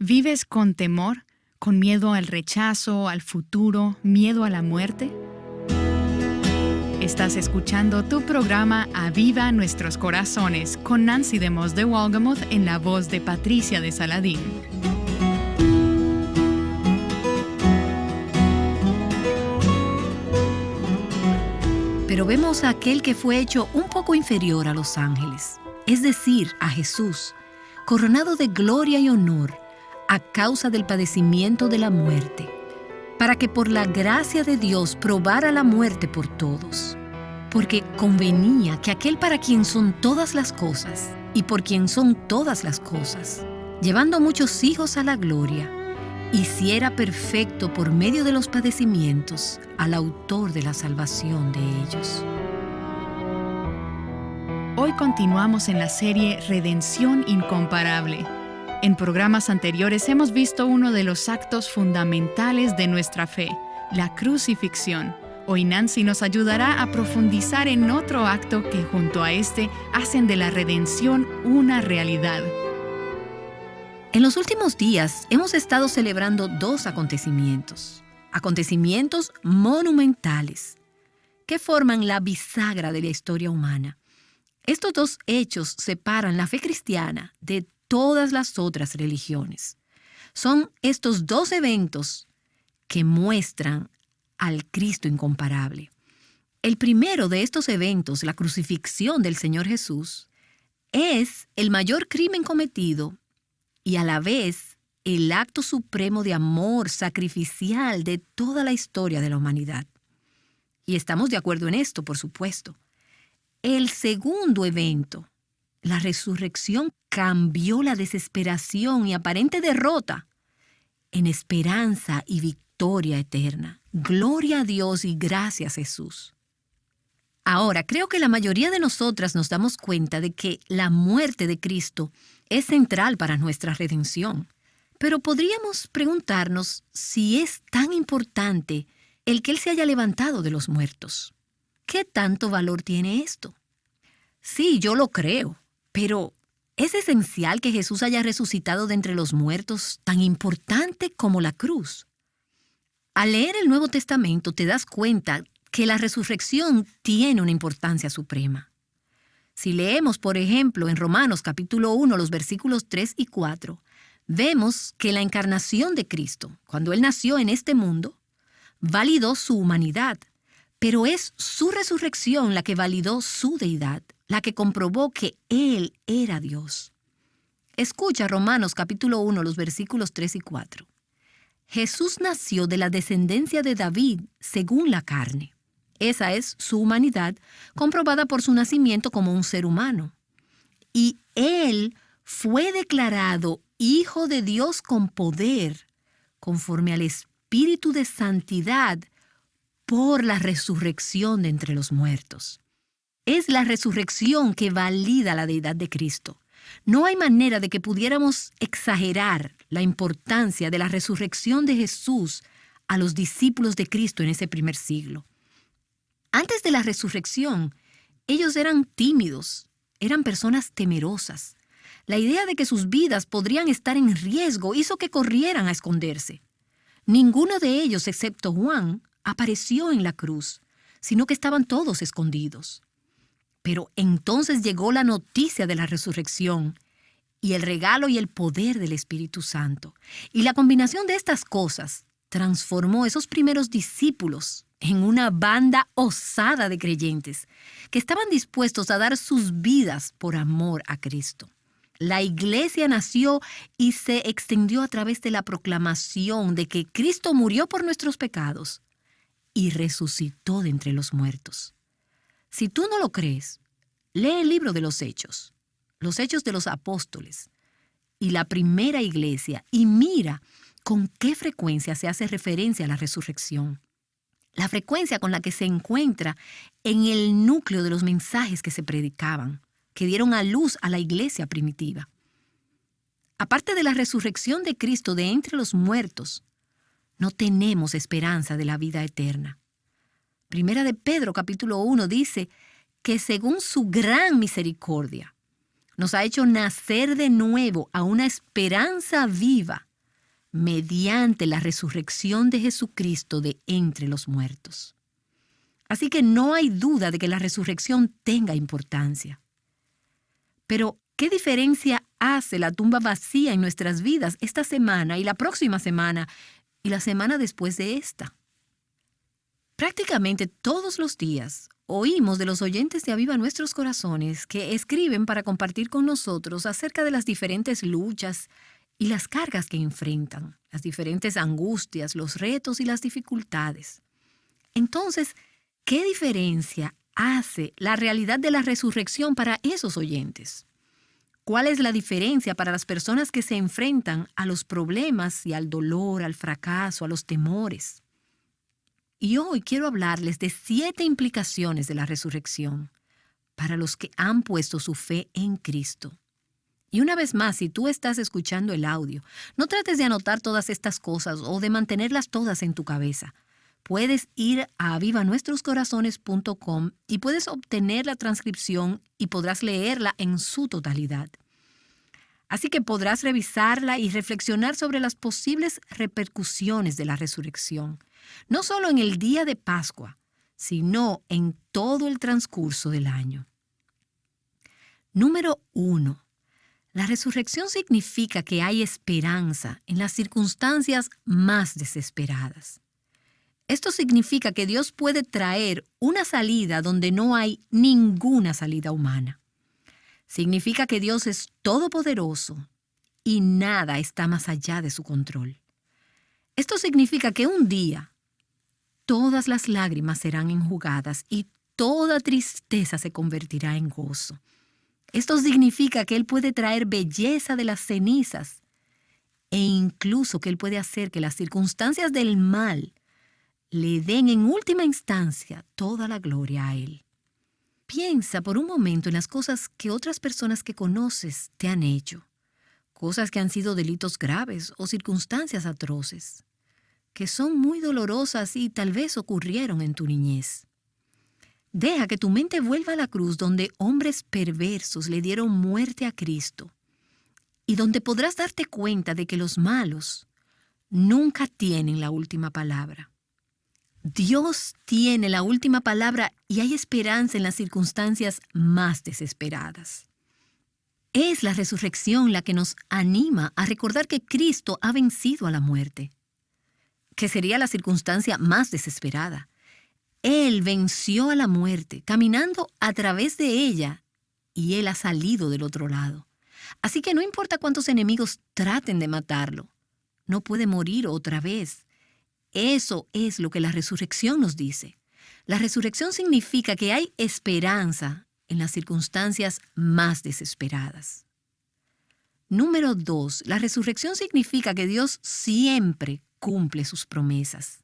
¿Vives con temor, con miedo al rechazo, al futuro, miedo a la muerte? Estás escuchando tu programa Aviva Nuestros Corazones con Nancy DeMoss de Walgamoth en la voz de Patricia de Saladín. Pero vemos a aquel que fue hecho un poco inferior a los ángeles, es decir, a Jesús, coronado de gloria y honor a causa del padecimiento de la muerte, para que por la gracia de Dios probara la muerte por todos. Porque convenía que aquel para quien son todas las cosas y por quien son todas las cosas, llevando muchos hijos a la gloria, hiciera perfecto por medio de los padecimientos al autor de la salvación de ellos. Hoy continuamos en la serie Redención Incomparable. En programas anteriores hemos visto uno de los actos fundamentales de nuestra fe, la crucifixión. Hoy Nancy nos ayudará a profundizar en otro acto que junto a este hacen de la redención una realidad. En los últimos días hemos estado celebrando dos acontecimientos monumentales, que forman la bisagra de la historia humana. Estos dos hechos separan la fe cristiana de todas las otras religiones. Son estos dos eventos que muestran al Cristo incomparable. El primero de estos eventos, la crucifixión del Señor Jesús, es el mayor crimen cometido y a la vez el acto supremo de amor sacrificial de toda la historia de la humanidad. Y estamos de acuerdo en esto, por supuesto. El segundo evento, la resurrección, cambió la desesperación y aparente derrota en esperanza y victoria eterna. Gloria a Dios y gracias, Jesús. Ahora, creo que la mayoría de nosotras nos damos cuenta de que la muerte de Cristo es central para nuestra redención. Pero podríamos preguntarnos si es tan importante el que Él se haya levantado de los muertos. ¿Qué tanto valor tiene esto? Sí, yo lo creo, pero ¿es esencial que Jesús haya resucitado de entre los muertos tan importante como la cruz? Al leer el Nuevo Testamento te das cuenta que la resurrección tiene una importancia suprema. Si leemos, por ejemplo, en Romanos capítulo 1, los versículos 3 y 4, vemos que la encarnación de Cristo, cuando Él nació en este mundo, validó su humanidad, pero es su resurrección la que validó su deidad, la que comprobó que Él era Dios. Escucha Romanos capítulo 1, los versículos 3 y 4. Jesús nació de la descendencia de David según la carne. Esa es su humanidad, comprobada por su nacimiento como un ser humano. Y Él fue declarado Hijo de Dios con poder, conforme al Espíritu de santidad, por la resurrección de entre los muertos. Es la resurrección que valida la deidad de Cristo. No hay manera de que pudiéramos exagerar la importancia de la resurrección de Jesús a los discípulos de Cristo en ese primer siglo. Antes de la resurrección, ellos eran tímidos, eran personas temerosas. La idea de que sus vidas podrían estar en riesgo hizo que corrieran a esconderse. Ninguno de ellos, excepto Juan, apareció en la cruz, sino que estaban todos escondidos. Pero entonces llegó la noticia de la resurrección y el regalo y el poder del Espíritu Santo. Y la combinación de estas cosas transformó esos primeros discípulos en una banda osada de creyentes que estaban dispuestos a dar sus vidas por amor a Cristo. La iglesia nació y se extendió a través de la proclamación de que Cristo murió por nuestros pecados y resucitó de entre los muertos. Si tú no lo crees, lee el libro de los Hechos de los Apóstoles y la primera iglesia y mira con qué frecuencia se hace referencia a la resurrección. La frecuencia con la que se encuentra en el núcleo de los mensajes que se predicaban, que dieron a luz a la iglesia primitiva. Aparte de la resurrección de Cristo de entre los muertos, no tenemos esperanza de la vida eterna. Primera de Pedro capítulo 1 dice que según su gran misericordia nos ha hecho nacer de nuevo a una esperanza viva mediante la resurrección de Jesucristo de entre los muertos. Así que no hay duda de que la resurrección tenga importancia. Pero, ¿qué diferencia hace la tumba vacía en nuestras vidas esta semana y la próxima semana y la semana después de esta? Prácticamente todos los días oímos de los oyentes de Aviva Nuestros Corazones que escriben para compartir con nosotros acerca de las diferentes luchas y las cargas que enfrentan, las diferentes angustias, los retos y las dificultades. Entonces, ¿qué diferencia hace la realidad de la resurrección para esos oyentes? ¿Cuál es la diferencia para las personas que se enfrentan a los problemas y al dolor, al fracaso, a los temores? Y hoy quiero hablarles de 7 implicaciones de la resurrección para los que han puesto su fe en Cristo. Y una vez más, si tú estás escuchando el audio, no trates de anotar todas estas cosas o de mantenerlas todas en tu cabeza. Puedes ir a avivanuestroscorazones.com y puedes obtener la transcripción y podrás leerla en su totalidad. Así que podrás revisarla y reflexionar sobre las posibles repercusiones de la resurrección, no solo en el día de Pascua, sino en todo el transcurso del año. Número 1. La resurrección significa que hay esperanza en las circunstancias más desesperadas. Esto significa que Dios puede traer una salida donde no hay ninguna salida humana. Significa que Dios es todopoderoso y nada está más allá de su control. Esto significa que un día todas las lágrimas serán enjugadas y toda tristeza se convertirá en gozo. Esto significa que Él puede traer belleza de las cenizas e incluso que Él puede hacer que las circunstancias del mal le den en última instancia toda la gloria a Él. Piensa por un momento en las cosas que otras personas que conoces te han hecho, cosas que han sido delitos graves o circunstancias atroces, que son muy dolorosas y tal vez ocurrieron en tu niñez. Deja que tu mente vuelva a la cruz donde hombres perversos le dieron muerte a Cristo y donde podrás darte cuenta de que los malos nunca tienen la última palabra. Dios tiene la última palabra y hay esperanza en las circunstancias más desesperadas. Es la resurrección la que nos anima a recordar que Cristo ha vencido a la muerte, que sería la circunstancia más desesperada. Él venció a la muerte, caminando a través de ella, y Él ha salido del otro lado. Así que no importa cuántos enemigos traten de matarlo, no puede morir otra vez. Eso es lo que la resurrección nos dice. La resurrección significa que hay esperanza en las circunstancias más desesperadas. Número 2. La resurrección significa que Dios siempre cumple sus promesas.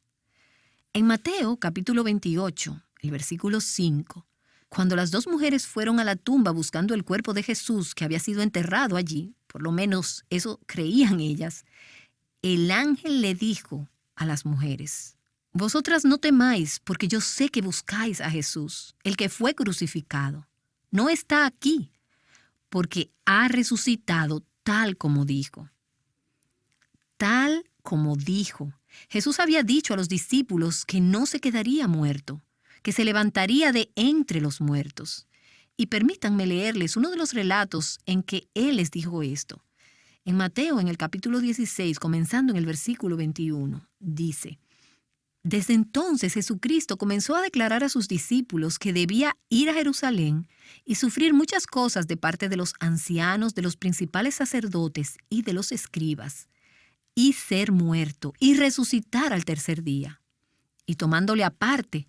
En Mateo capítulo 28, el versículo 5, cuando las 2 mujeres fueron a la tumba buscando el cuerpo de Jesús que había sido enterrado allí, por lo menos eso creían ellas, el ángel le dijo a las mujeres: «Vosotras no temáis, porque yo sé que buscáis a Jesús, el que fue crucificado. No está aquí, porque ha resucitado tal como dijo». Tal como dijo. Jesús había dicho a los discípulos que no se quedaría muerto, que se levantaría de entre los muertos. Y permítanme leerles uno de los relatos en que Él les dijo esto. En Mateo, en el capítulo 16, comenzando en el versículo 21, dice: «Desde entonces Jesucristo comenzó a declarar a sus discípulos que debía ir a Jerusalén y sufrir muchas cosas de parte de los ancianos, de los principales sacerdotes y de los escribas, y ser muerto y resucitar al tercer día». Y tomándole aparte,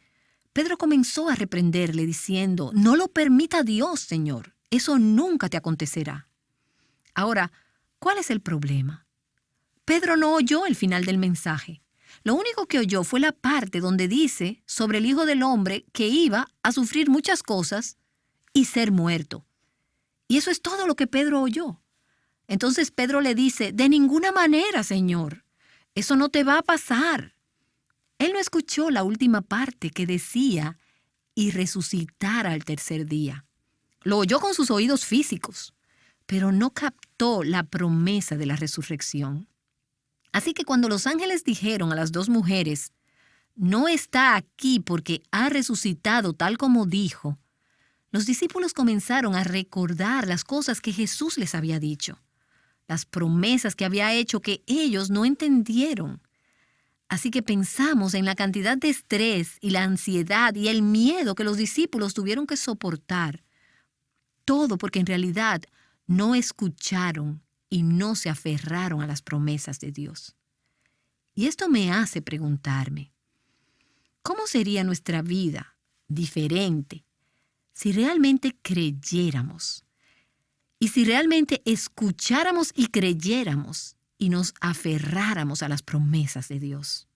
Pedro comenzó a reprenderle diciendo: «No lo permita Dios, Señor, eso nunca te acontecerá». Ahora, ¿cuál es el problema? Pedro no oyó el final del mensaje. Lo único que oyó fue la parte donde dice sobre el Hijo del Hombre que iba a sufrir muchas cosas y ser muerto. Y eso es todo lo que Pedro oyó. Entonces Pedro le dice: «De ninguna manera, Señor, eso no te va a pasar». Él no escuchó la última parte que decía «y resucitar al tercer día». Lo oyó con sus oídos físicos, pero no captó la promesa de la resurrección. Así que cuando los ángeles dijeron a las dos mujeres, no está aquí porque ha resucitado tal como dijo, los discípulos comenzaron a recordar las cosas que Jesús les había dicho, las promesas que había hecho que ellos no entendieron. Así que pensamos en la cantidad de estrés y la ansiedad y el miedo que los discípulos tuvieron que soportar. Todo porque en realidad no escucharon y no se aferraron a las promesas de Dios. Y esto me hace preguntarme, ¿cómo sería nuestra vida diferente si realmente creyéramos? Y si realmente escucháramos y creyéramos y nos aferráramos a las promesas de Dios.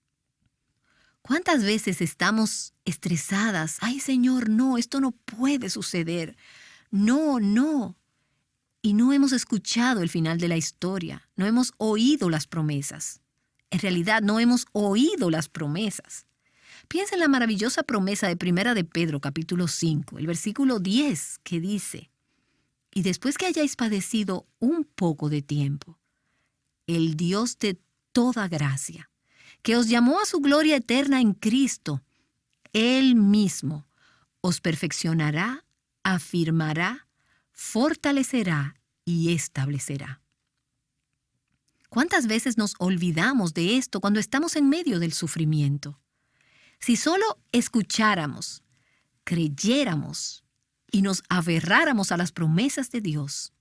¿Cuántas veces estamos estresadas? Ay, Señor, no, esto no puede suceder. No, no. Y no hemos escuchado el final de la historia. No hemos oído las promesas. En realidad, no hemos oído las promesas. Piensa en la maravillosa promesa de Primera de Pedro, capítulo 5, el versículo 10, que dice, y después que hayáis padecido un poco de tiempo, el Dios de toda gracia, que os llamó a su gloria eterna en Cristo, Él mismo os perfeccionará, afirmará, fortalecerá y establecerá. ¿Cuántas veces nos olvidamos de esto cuando estamos en medio del sufrimiento? Si solo escucháramos, creyéramos y nos aferráramos a las promesas de Dios,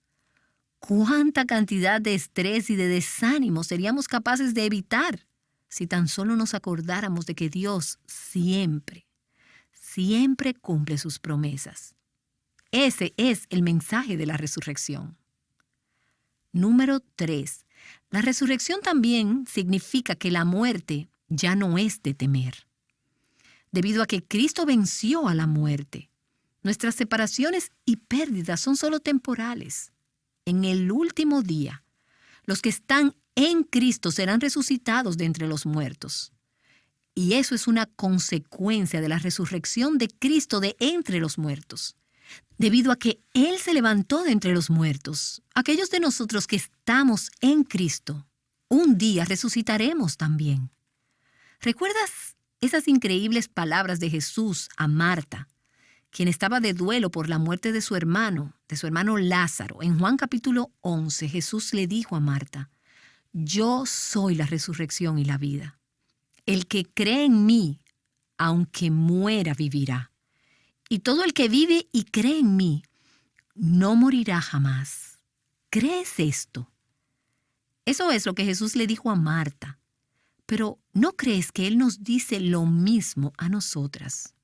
¿cuánta cantidad de estrés y de desánimo seríamos capaces de evitar si tan solo nos acordáramos de que Dios siempre, siempre cumple sus promesas? Ese es el mensaje de la resurrección. Número 3. La resurrección también significa que la muerte ya no es de temer. Debido a que Cristo venció a la muerte, nuestras separaciones y pérdidas son solo temporales. En el último día, los que están en Cristo serán resucitados de entre los muertos. Y eso es una consecuencia de la resurrección de Cristo de entre los muertos. Debido a que Él se levantó de entre los muertos, aquellos de nosotros que estamos en Cristo, un día resucitaremos también. ¿Recuerdas esas increíbles palabras de Jesús a Marta, quien estaba de duelo por la muerte de su hermano Lázaro? En Juan capítulo 11, Jesús le dijo a Marta, yo soy la resurrección y la vida. El que cree en mí, aunque muera, vivirá. Y todo el que vive y cree en mí, no morirá jamás. ¿Crees esto? Eso es lo que Jesús le dijo a Marta. Pero ¿no crees que Él nos dice lo mismo a nosotras?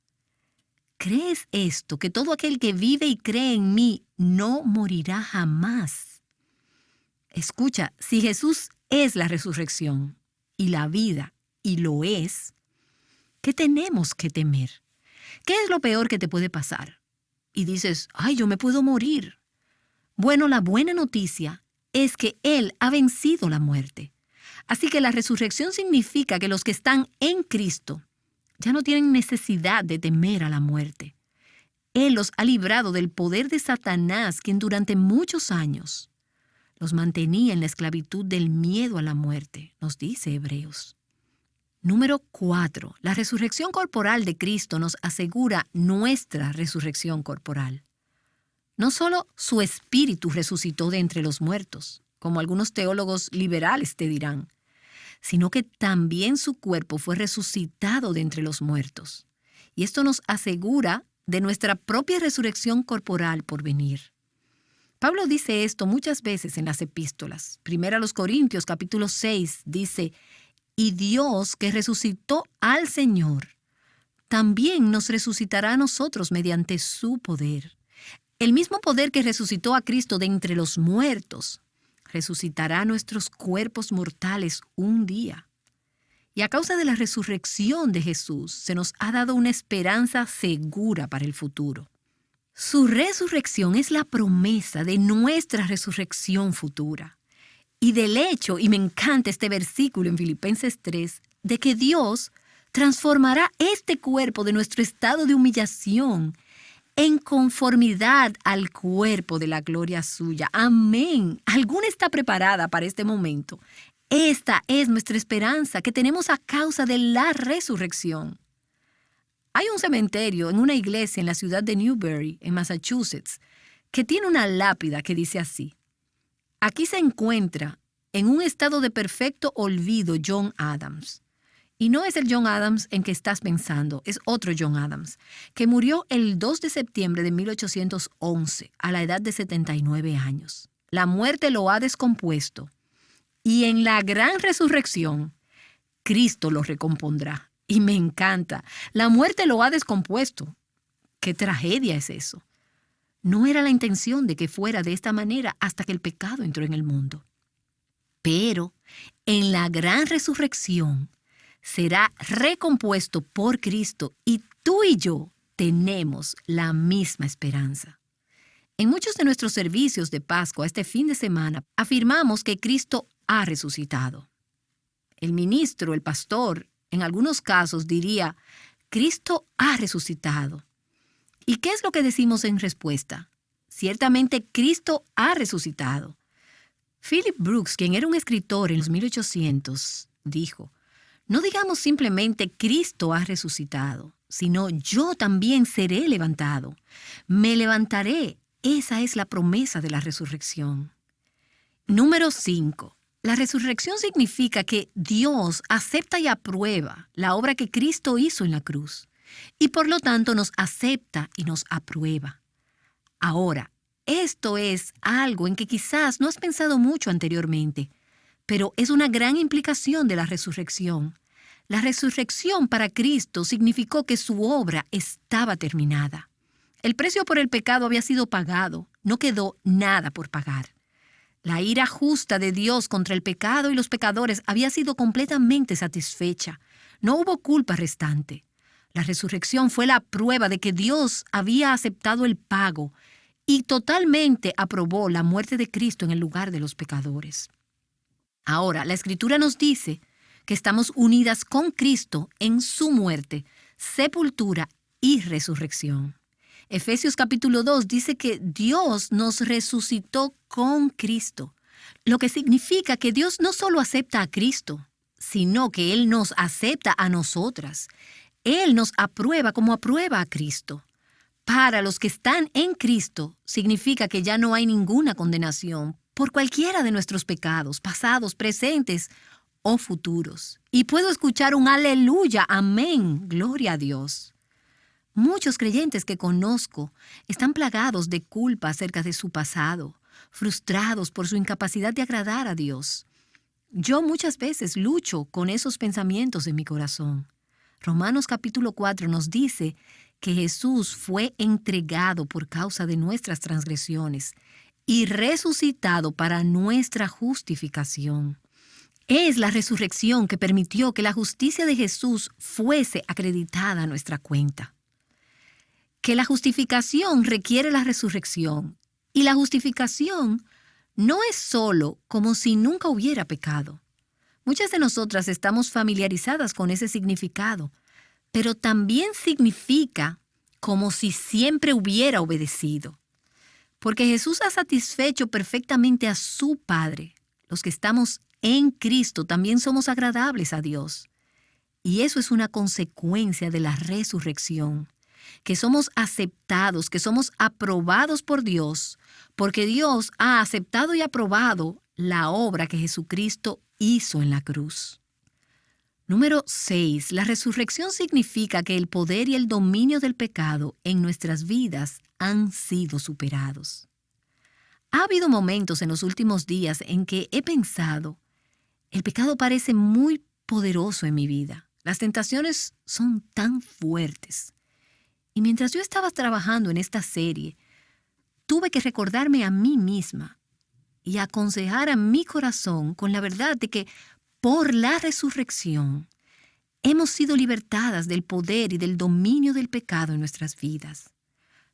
¿Crees esto, que todo aquel que vive y cree en mí no morirá jamás? Escucha, si Jesús es la resurrección y la vida, y lo es, ¿qué tenemos que temer? ¿Qué es lo peor que te puede pasar? Y dices, ay, yo me puedo morir. Bueno, la buena noticia es que Él ha vencido la muerte. Así que la resurrección significa que los que están en Cristo ya no tienen necesidad de temer a la muerte. Él los ha librado del poder de Satanás, quien durante muchos años los mantenía en la esclavitud del miedo a la muerte, nos dice Hebreos. Número 4. La resurrección corporal de Cristo nos asegura nuestra resurrección corporal. No solo su espíritu resucitó de entre los muertos, como algunos teólogos liberales te dirán, sino que también su cuerpo fue resucitado de entre los muertos. Y esto nos asegura de nuestra propia resurrección corporal por venir. Pablo dice esto muchas veces en las epístolas. Primera a los Corintios, capítulo 6, dice, y Dios que resucitó al Señor, también nos resucitará a nosotros mediante su poder. El mismo poder que resucitó a Cristo de entre los muertos, resucitará nuestros cuerpos mortales un día. Y a causa de la resurrección de Jesús, se nos ha dado una esperanza segura para el futuro. Su resurrección es la promesa de nuestra resurrección futura. Y del hecho, y me encanta este versículo en Filipenses 3, de que Dios transformará este cuerpo de nuestro estado de humillación en conformidad al cuerpo de la gloria suya. Amén. ¿Alguna está preparada para este momento? Esta es nuestra esperanza que tenemos a causa de la resurrección. Hay un cementerio en una iglesia en la ciudad de Newbury, en Massachusetts, que tiene una lápida que dice así: aquí se encuentra, en un estado de perfecto olvido, John Adams. Y no es el John Adams en que estás pensando, es otro John Adams, que murió el 2 de septiembre de 1811 a la edad de 79 años. La muerte lo ha descompuesto y en la gran resurrección, Cristo lo recompondrá. Y me encanta, la muerte lo ha descompuesto. ¿Qué tragedia es eso? No era la intención de que fuera de esta manera hasta que el pecado entró en el mundo. Pero en la gran resurrección será recompuesto por Cristo y tú y yo tenemos la misma esperanza. En muchos de nuestros servicios de Pascua este fin de semana afirmamos que Cristo ha resucitado. El ministro, el pastor, en algunos casos diría: Cristo ha resucitado. ¿Y qué es lo que decimos en respuesta? Ciertamente Cristo ha resucitado. Philip Brooks, quien era un escritor en los 1800, dijo: no digamos simplemente Cristo ha resucitado, sino yo también seré levantado. Me levantaré. Esa es la promesa de la resurrección. Número 5. La resurrección significa que Dios acepta y aprueba la obra que Cristo hizo en la cruz y por lo tanto nos acepta y nos aprueba. Ahora, esto es algo en que quizás no has pensado mucho anteriormente, pero es una gran implicación de la resurrección. La resurrección para Cristo significó que su obra estaba terminada. El precio por el pecado había sido pagado, no quedó nada por pagar. La ira justa de Dios contra el pecado y los pecadores había sido completamente satisfecha. No hubo culpa restante. La resurrección fue la prueba de que Dios había aceptado el pago y totalmente aprobó la muerte de Cristo en el lugar de los pecadores. Ahora, la Escritura nos dice que estamos unidas con Cristo en su muerte, sepultura y resurrección. Efesios capítulo 2 dice que Dios nos resucitó con Cristo, lo que significa que Dios no solo acepta a Cristo, sino que Él nos acepta a nosotras. Él nos aprueba como aprueba a Cristo. Para los que están en Cristo, significa que ya no hay ninguna condenación por cualquiera de nuestros pecados, pasados, presentes o futuros. Y puedo escuchar un aleluya, amén, gloria a Dios. Muchos creyentes que conozco están plagados de culpa acerca de su pasado, frustrados por su incapacidad de agradar a Dios. Yo muchas veces lucho con esos pensamientos en mi corazón. Romanos capítulo 4 nos dice que Jesús fue entregado por causa de nuestras transgresiones y resucitado para nuestra justificación. Es la resurrección que permitió que la justicia de Jesús fuese acreditada a nuestra cuenta. Que la justificación requiere la resurrección. Y la justificación no es solo como si nunca hubiera pecado. Muchas de nosotras estamos familiarizadas con ese significado, pero también significa como si siempre hubiera obedecido. Porque Jesús ha satisfecho perfectamente a su Padre. Los que estamos en Cristo también somos agradables a Dios. Y eso es una consecuencia de la resurrección. Que somos aceptados, que somos aprobados por Dios, porque Dios ha aceptado y aprobado la obra que Jesucristo hizo en la cruz. Número 6. La resurrección significa que el poder y el dominio del pecado en nuestras vidas han sido superados. Ha habido momentos en los últimos días en que he pensado, el pecado parece muy poderoso en mi vida. Las tentaciones son tan fuertes. Y mientras yo estaba trabajando en esta serie, tuve que recordarme a mí misma y aconsejar a mi corazón con la verdad de que por la resurrección hemos sido libertadas del poder y del dominio del pecado en nuestras vidas.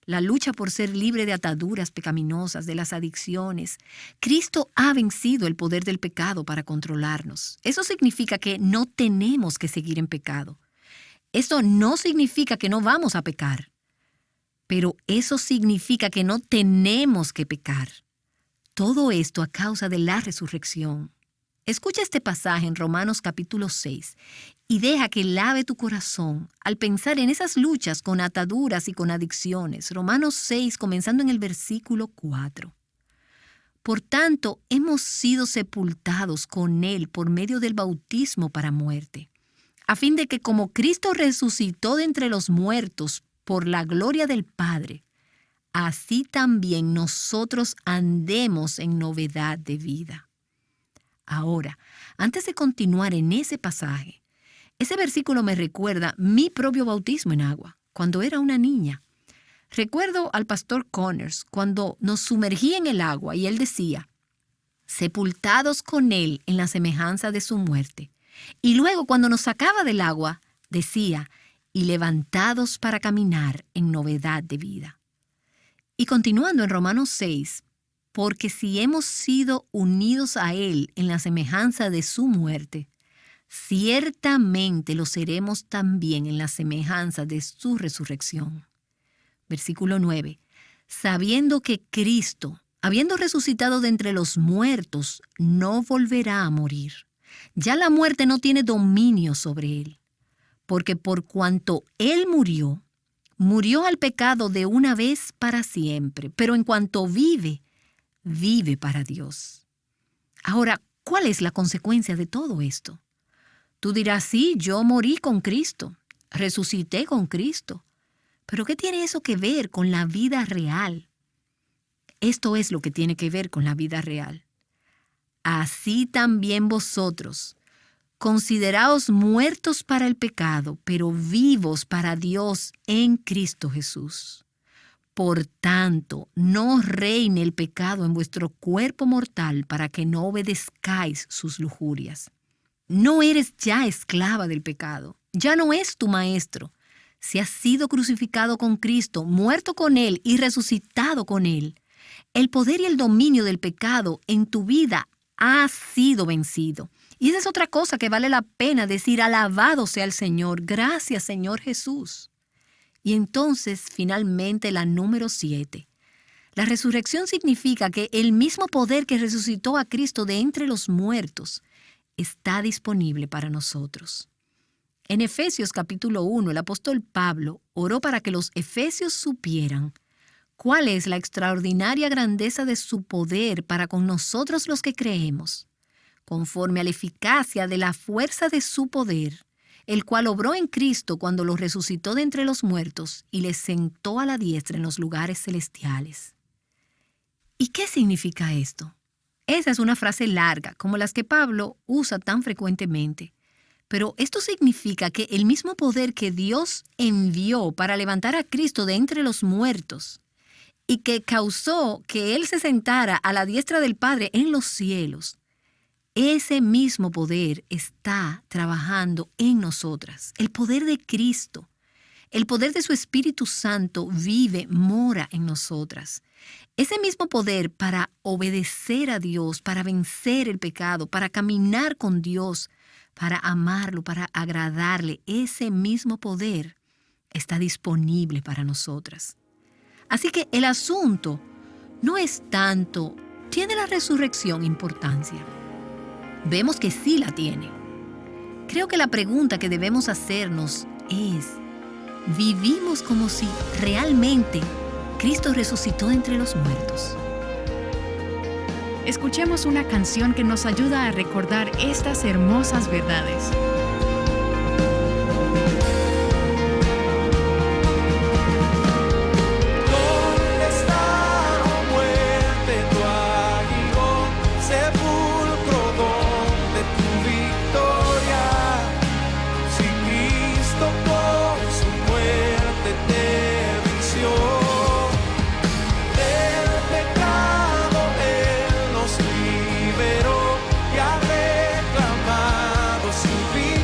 La lucha por ser libre de ataduras pecaminosas, de las adicciones. Cristo ha vencido el poder del pecado para controlarnos. Eso significa que no tenemos que seguir en pecado. Esto no significa que no vamos a pecar, pero eso significa que no tenemos que pecar. Todo esto a causa de la resurrección. Escucha este pasaje en Romanos capítulo 6 y deja que lave tu corazón al pensar en esas luchas con ataduras y con adicciones. Romanos 6, comenzando en el versículo 4. Por tanto, hemos sido sepultados con Él por medio del bautismo para muerte, a fin de que como Cristo resucitó de entre los muertos por la gloria del Padre, así también nosotros andemos en novedad de vida. Ahora, antes de continuar en ese pasaje, ese versículo me recuerda mi propio bautismo en agua, cuando era una niña. Recuerdo al pastor Connors cuando nos sumergí en el agua y él decía, sepultados con Él en la semejanza de su muerte. Y luego cuando nos sacaba del agua, decía, y levantados para caminar en novedad de vida. Y continuando en Romanos 6, porque si hemos sido unidos a Él en la semejanza de su muerte, ciertamente lo seremos también en la semejanza de su resurrección. Versículo 9. Sabiendo que Cristo, habiendo resucitado de entre los muertos, no volverá a morir. Ya la muerte no tiene dominio sobre Él, porque por cuanto Él murió, murió al pecado de una vez para siempre, pero en cuanto vive, vive para Dios. Ahora, ¿cuál es la consecuencia de todo esto? Tú dirás, sí, yo morí con Cristo, resucité con Cristo. ¿Pero qué tiene eso que ver con la vida real? Esto es lo que tiene que ver con la vida real. Así también vosotros, consideraos muertos para el pecado, pero vivos para Dios en Cristo Jesús. Por tanto, no reine el pecado en vuestro cuerpo mortal para que no obedezcáis sus lujurias. No eres ya esclava del pecado, ya no es tu maestro. Si has sido crucificado con Cristo, muerto con Él y resucitado con Él, el poder y el dominio del pecado en tu vida ha sido vencido. Y esa es otra cosa que vale la pena decir, alabado sea el Señor, gracias Señor Jesús. Y entonces, finalmente, la número 7. La resurrección significa que el mismo poder que resucitó a Cristo de entre los muertos está disponible para nosotros. En Efesios capítulo 1, el apóstol Pablo oró para que los efesios supieran cuál es la extraordinaria grandeza de su poder para con nosotros los que creemos, conforme a la eficacia de la fuerza de su poder, el cual obró en Cristo cuando lo resucitó de entre los muertos y le sentó a la diestra en los lugares celestiales. ¿Y qué significa esto? Esa es una frase larga, como las que Pablo usa tan frecuentemente. Pero esto significa que el mismo poder que Dios envió para levantar a Cristo de entre los muertos y que causó que Él se sentara a la diestra del Padre en los cielos, ese mismo poder está trabajando en nosotras. El poder de Cristo, el poder de su Espíritu Santo vive, mora en nosotras. Ese mismo poder para obedecer a Dios, para vencer el pecado, para caminar con Dios, para amarlo, para agradarle, ese mismo poder está disponible para nosotras. Así que el asunto no es tanto, ¿tiene la resurrección importancia? Vemos que sí la tiene. Creo que la pregunta que debemos hacernos es, ¿vivimos como si realmente Cristo resucitó de entre los muertos? Escuchemos una canción que nos ayuda a recordar estas hermosas verdades. Su vida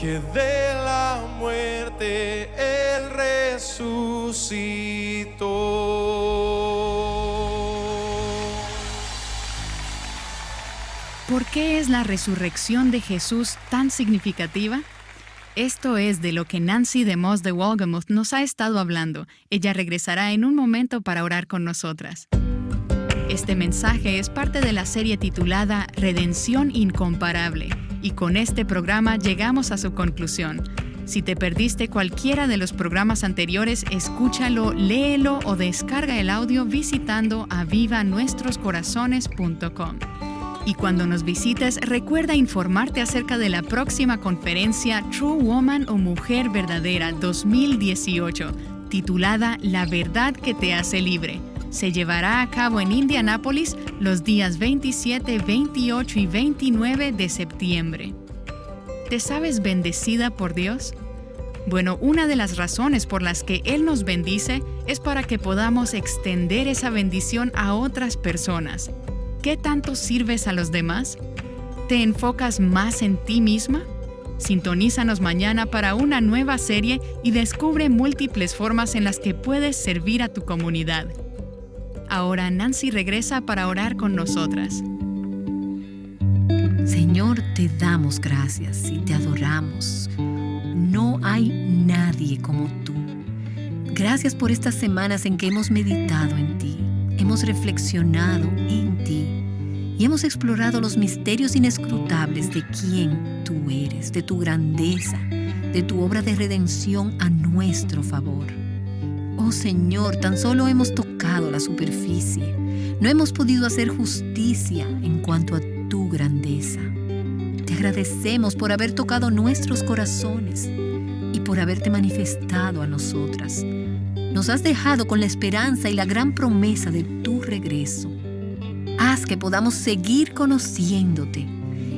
que de la muerte Él resucitó. ¿Por qué es la resurrección de Jesús tan significativa? Esto es de lo que Nancy DeMoss de Wolgemuth nos ha estado hablando. Ella regresará en un momento para orar con nosotras. Este mensaje es parte de la serie titulada Redención Incomparable, y con este programa llegamos a su conclusión. Si te perdiste cualquiera de los programas anteriores, escúchalo, léelo o descarga el audio visitando avivanuestroscorazones.com. Y cuando nos visites, recuerda informarte acerca de la próxima conferencia True Woman o Mujer Verdadera 2018, titulada La Verdad que te hace libre. Se llevará a cabo en Indianápolis los días 27, 28 y 29 de septiembre. ¿Te sabes bendecida por Dios? Bueno, una de las razones por las que Él nos bendice es para que podamos extender esa bendición a otras personas. ¿Qué tanto sirves a los demás? ¿Te enfocas más en ti misma? Sintonízanos mañana para una nueva serie y descubre múltiples formas en las que puedes servir a tu comunidad. Ahora Nancy regresa para orar con nosotras. Señor, te damos gracias y te adoramos. No hay nadie como tú. Gracias por estas semanas en que hemos meditado en ti, hemos reflexionado en ti y hemos explorado los misterios inescrutables de quién tú eres, de tu grandeza, de tu obra de redención a nuestro favor. Oh Señor, tan solo hemos tocado la superficie. No hemos podido hacer justicia en cuanto a tu grandeza. Te agradecemos por haber tocado nuestros corazones y por haberte manifestado a nosotras. Nos has dejado con la esperanza y la gran promesa de tu regreso. Haz que podamos seguir conociéndote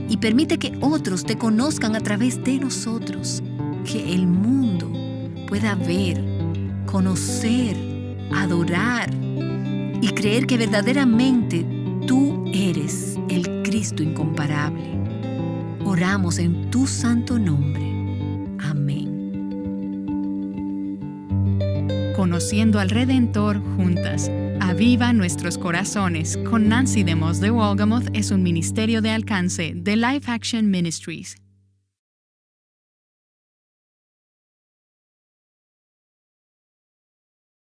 y permite que otros te conozcan a través de nosotros. Que el mundo pueda ver, conocer, adorar y creer que verdaderamente tú eres el Cristo incomparable. Oramos en tu santo nombre. Amén. Conociendo al Redentor juntas. Aviva Nuestros Corazones con Nancy DeMoss de Wolgemuth es un ministerio de alcance de Life Action Ministries.